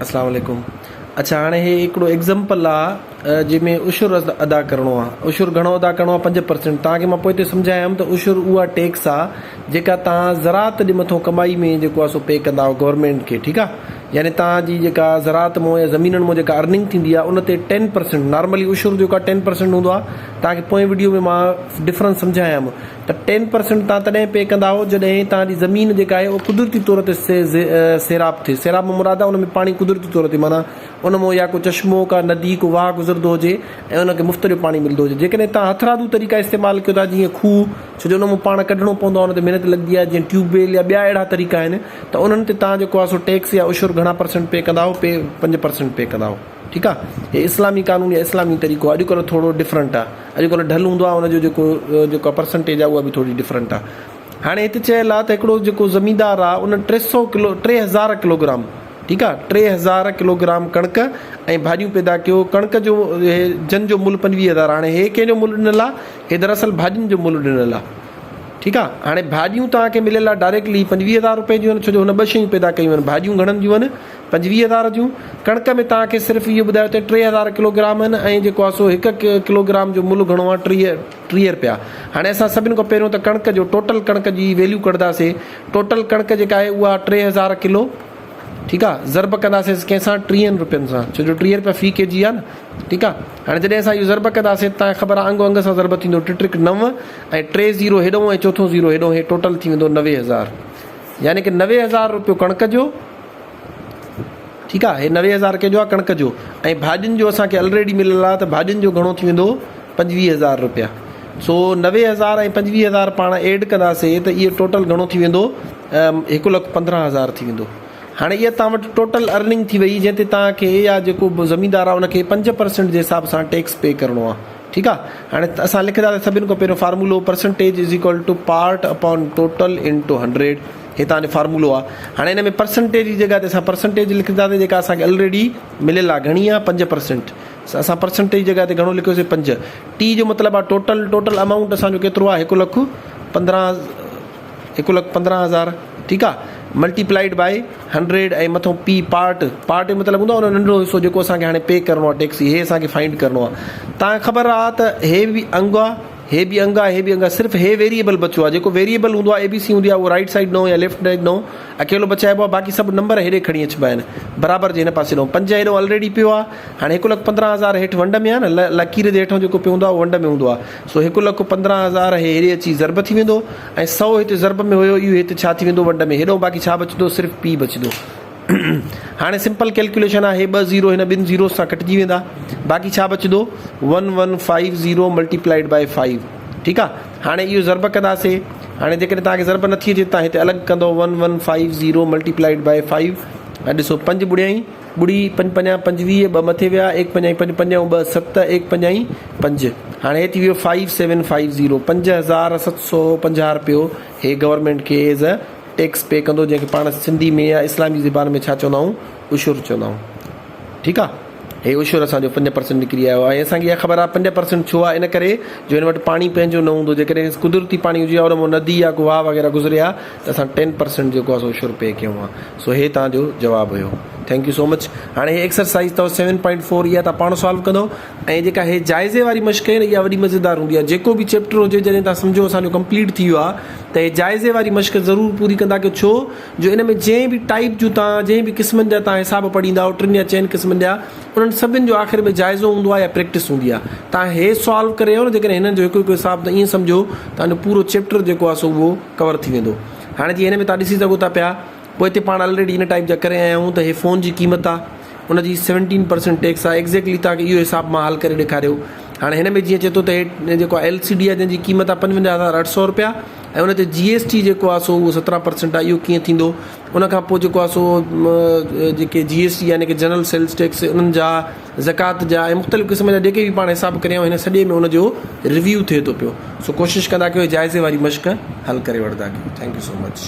अस्सलाम वालेकुम। अच्छा, हाणे हे हिकिड़ो एग्ज़ाम्पल आहे जंहिंमें उशुर अदा करिणो आहे। उशुर घणो अदा करिणो आहे? 5%। तव्हांखे मां पोइ हिते सम्झायमि त उशुर उहा टैक्स आहे जेका तव्हां ज़राअत जे मथां कमाई में जेको आहे सो पे कंदा आहियो गवर्नमेंट खे। ठीकु आहे, यानी तव्हांजी जेका ज़राअत मां या ज़मीननि मां जेका अर्निंग थींदी आहे उन ते 10%। नॉर्मली उशुर जेको आहे 10% हूंदो आहे। तव्हांखे पोइ वीडियो में मां डिफरेंस सम्झायमि त 10% तव्हां तॾहिं पे कंदा आहियो जॾहिं तव्हांजी ज़मीन जेका आहे उहा कुदरती तौर ते सैराब थिए। सैराब में मुराद आहे उन में पाणी कुदरती तौर ते, माना उन मां या को चश्मो का नदी को वाह गुज़रंदो हुजे ऐं उनखे मुफ़्त जो पाणी मिलंदो हुजे। जेकॾहिं तव्हां हथरादू तरीक़ा इस्तेमालु कयो था, जीअं खूह, छो जो उन मां पाण कढणो पवंदो आहे, उन ते महिनत लॻंदी आहे, जीअं ट्यूबवेल या ॿिया अहिड़ा तरीक़ा आहिनि, त उन्हनि ते तव्हां जेको आहे सो टैक्स या उशुर घणा % पे कंदा आहियो? 5% पे कंदा आहियो। ठीकु आहे, हे इस्लामी कानून या इस्लामी तरीक़ो आहे। अॼुकल्ह थोरो डिफरेंट आहे। अॼुकल्ह ढल हूंदो आहे, उनजो जेको परसेंटेज आहे उहा बि थोरी डिफरेंट आहे। हाणे हिते चयल आहे त हिकिड़ो जेको ज़मीनदार आहे उन 3000 किलोग्राम, ठीकु आहे, 3000 किलोग्राम कणिक ऐं भाॼियूं पैदा कयो। कणिक जो जन जो मुल्ह 25,000। हाणे हे कंहिंजो मुल्ह ॾिनल आहे? हे दरअसल भाॼियुनि जो मुल्ह ॾिनल आहे। ठीकु आहे, हाणे भाॼियूं तव्हांखे मिलियल आहे डायरेक्टली 25,000 रुपए जूं आहिनि, छो जो हुन 2 शयूं पैदा कयूं आहिनि। भाॼियूं घणनि जूं आहिनि? 25,000 जूं। कणिक में तव्हांखे सिर्फ़ु इहो ॿुधायो त 3000 किलोग्राम आहिनि ऐं जेको आहे सो 1 किलोग्राम जो मुल्ह घणो आहे? 30 रुपया। हाणे असां सभिनि खां पहिरियों त कणिक जो टोटल कणिक जी वैल्यू कढंदासीं। टोटल कणिक जेका आहे उहा 3000 किलो। ठीकु आहे, ज़रब कंदासीं कंहिंसां? 30 रुपयनि सां, छो जो 30 रुपया फी केजी आहे न। ठीकु आहे, हाणे जॾहिं असां इहो ज़रब कंदासीं तव्हांखे ख़बर आहे अंग सां ज़रब थींदो। 3 9 ऐं 3 0 हेॾो ऐं चोथों 0 हेॾो, हे टोटल थी वेंदो 90,000। यानी कि 90,000 रुपयो कणिक जो। ठीकु आहे, हे 90,000 कंहिंजो आहे? कणिक जो। ऐं भाॼियुनि जो असांखे ऑलरेडी मिलियल आहे त भाॼियुनि जो घणो थी वेंदो? 25,000 रुपया। सो 90,000 ऐं 25,000 पाण एड कंदासीं त इहो टोटल घणो थी वेंदो? 1,15,000 थी वेंदो। हाणे इहा तव्हां वटि टोटल अर्निंग थी वई, जंहिं ते तव्हांखे या जेको ज़मीनदार आहे उनखे 5% जे हिसाब सां टैक्स पे करिणो आहे। ठीकु आहे, हाणे असां लिखंदासीं सभिनि खां पहिरियों फार्मूलो percentage is equal to part upon total into 100। हे तव्हांजो फार्मूलो आहे। हाणे हिन में परसेंटेज जी जॻह ते असां परसेंटेज लिखंदासीं जेका असांखे ऑलरेडी मिलियल आहे। घणी आहे? 5%। असां परसेंटेज जी जॻह ते घणो लिखियोसीं? 5। टी जो मतिलबु आहे टोटल अमाउंट असांजो केतिरो आहे? 1,15,000। ठीकु आहे, मल्टीप्लाइड बाय 100 ऐं मथां पी पार्ट जो मतिलबु हूंदो आहे उन नंढो हिसो जेको असांखे हाणे पे करिणो आहे टैक्स। हे असांखे फाइंड करिणो आहे। तव्हांखे ख़बर आहे त हे बि अंग आहे, हे बि अंग आहे, हे बि अंग आहे। सिर्फ़ु हे वेरिएबल बचियो आहे। जेको वेरिएबल हूंदो आहे ABC हूंदी आहे उहो राइट साइड नो या लेफ्ट साइड नो अकेलो बचाइबो आहे। बाक़ी सभु नंबर हेॾे खणी अचिबा आहिनि बराबरि जे हिन पासे नो। 5 हेॾो ऑलरेडी पियो आहे। हाणे 1,15,000 हेठि वंड में आहे न, लकीर जे हेठां जेको पियो हूंदो आहे उहो वंड में हूंदो आहे। सो 1,15,000 हेॾे अची ज़रब थी वेंदो ऐं 100 हिते ज़रब में हुयो, इहो हिते छा थी वेंदो? वंड में। हेॾो बाक़ी छा बचंदो? सिर्फ़ु पी बचंदो। हाणे सिंपल कैलकुलेशन आहे। हे 2 0 हिन 2 ज़ीरो सां कटिजी वेंदा। बाक़ी छा बचंदो? 1150 मल्टीप्लाइड बाय 5। ठीकु आहे, हाणे इहो ज़रब कंदासीं। हाणे जेकॾहिं तव्हांखे ज़रब नथी अचे तव्हां हिते अलॻि कंदो 1150 मल्टीप्लाइड बाय 5। ऐं ॾिसो 5 ॿुड़ियाई ॿुड़ी 5 5 25, 2 मथे विया, 1 5 5 5 ऐं 2 7, 1 5 5। हाणे हे थी वियो 5750। 5,750 रुपयो हे गवर्नमेंट खे एज़ अ टैक्स पे कंदो, जंहिंखे पाण सिंधी में या इस्लामी ज़बान में छा चवंदा आहियूं? उशुर चवंदा आहियूं। ठीकु आहे, हे उशुर असांजो 5% निकिरी आयो आहे। ऐं असांखे इहा ख़बर आहे 5% छो आहे? इन करे जो हिन वटि पाणी पंहिंजो न हूंदो। जेकॾहिं कुदरती पाणी हुजे और उन नदी या गुहा वग़ैरह गुज़रे आहे त असां 10% जेको आहे सो उशुर पे कयूं आहे। सो हे तव्हांजो जवाबु हुयो। Thank you so much. हाणे हे एक्सरसाइज़ अथव 7.4, इहा तव्हां पाण सॉल्व कंदो। ऐं जेका हे जाइज़े वारी मश्क आहे न, इहा वॾी मज़ेदार हूंदी आहे। जेको बि चैप्टर हुजे जॾहिं तव्हां सम्झो असांजो कंप्लीट थी वियो आहे त हे जाइज़े वारी मश्क ज़रूरु पूरी कंदा कयो। छो जो इन में जंहिं बि टाइप जूं तव्हां जंहिं बि क़िस्मनि जा तव्हां हिसाब पढ़ींदा आहियो, 3 या 4 क़िस्मनि जा, उन्हनि सभिनि जो आख़िर में जाइज़ो हूंदो आहे या प्रैक्टिस हूंदी आहे। तव्हां हे सॉल्व करे न, जेकॾहिं हिननि जो हिकु हिसाब, त ईअं सम्झो तव्हांजो पूरो चैप्टर जेको आहे सो उहो कवर थी वेंदो। हाणे जीअं हिन में तव्हां ॾिसी सघो था पिया, पोइ हिते पाण ऑलरेडी हिन टाइप जा करे आया आहियूं त हे फ़ोन जी क़ीमत आहे, उनजी 17% टैक्स आहे। एक्ज़ैक्टली तव्हांखे इहो हिसाब मां हल करे ॾेखारियो। हाणे हिन में जीअं चए थो त हे जेको LCD आहे जंहिंजी क़ीमत आहे 55,800 रुपया ऐं उन ते GST जेको आहे सो उहो 17% आहे। इहो कीअं थींदो? उनखां पोइ जेको आहे सो जेके GST यानी कि जनरल सेल्स टैक्स, उन्हनि जा, ज़कात जा ऐं मुख़्तलिफ़ क़िस्म जा जेके बि पाण हिसाब करिया हिन सॼे में उनजो रिव्यू थिए थो पियो। सो कोशिशि कंदा कयो जाइज़े वारी मश्क हल करे वठंदा कयो। Thank you so much.